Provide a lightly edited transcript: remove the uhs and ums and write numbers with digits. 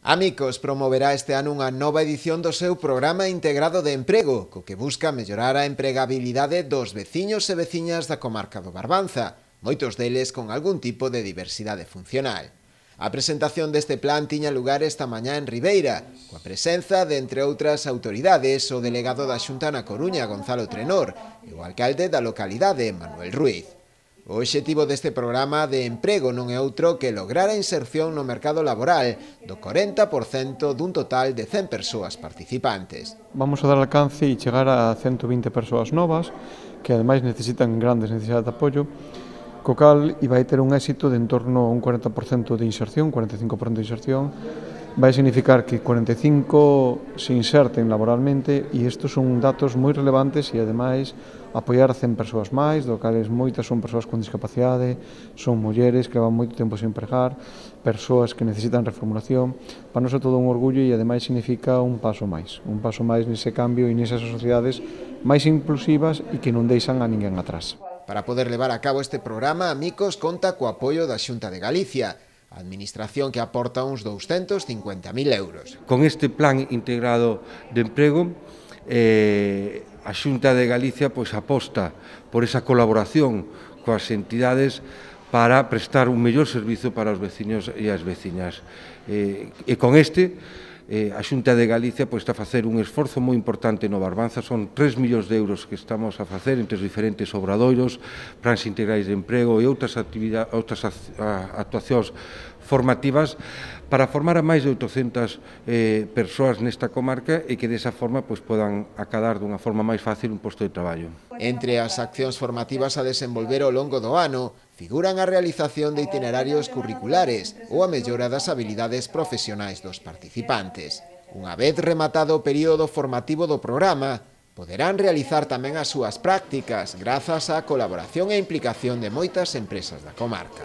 Amicos promoverá este ano unha nova edición do seu programa integrado de emprego, co que busca mellorar a empregabilidade dos veciños e veciñas da comarca do Barbanza, moitos deles con algún tipo de diversidade funcional. A presentación deste plan tiña lugar esta mañá en Ribeira, coa presenza de, entre outras autoridades, o delegado da Xunta na Coruña, Gonzalo Trenor, e o alcalde da localidade, Manuel Ruiz. O obxectivo deste programa de emprego non é outro que lograr a inserción no mercado laboral do 40% dun total de 100 persoas participantes. Vamos a dar alcance e chegar a 120 persoas novas que ademais necesitan grandes necesidades de apoio, co cal vai ter un éxito de en torno a un 40% de inserción, 45% de inserción. Vai significar que 45 se inserten laboralmente e estes son datos moi relevantes e ademais apoiar 100 persoas máis, do cales moitas son persoas con discapacidade, son mulleres que van moito tempo sen empregar, persoas que necesitan reformulación. Para nós é todo un orgullo e ademais significa un paso máis nese cambio e nesas sociedades máis inclusivas e que non deixan a ninguén atrás. Para poder levar a cabo este programa, Amicos conta co apoio da Xunta de Galicia, a administración que aporta uns 250.000 euros. Con este plan integrado de emprego, a Xunta de Galicia aposta por esa colaboración coas entidades para prestar un mellor servizo para os veciños e as veciñas. E con a Xunta de Galicia está a facer un esforzo moi importante no Barbanza, son 3 millóns de euros que estamos a facer entre os diferentes obradoiros, plans integrais de emprego e outras actuacións formativas para formar a máis de 800 persoas nesta comarca e que desa forma podan acadar dunha forma máis fácil un posto de traballo. Entre as accións formativas a desenvolver ao longo do ano figuran a realización de itinerarios curriculares ou a mellora das habilidades profesionais dos participantes. Unha vez rematado o período formativo do programa, poderán realizar tamén as súas prácticas grazas á colaboración e implicación de moitas empresas da comarca.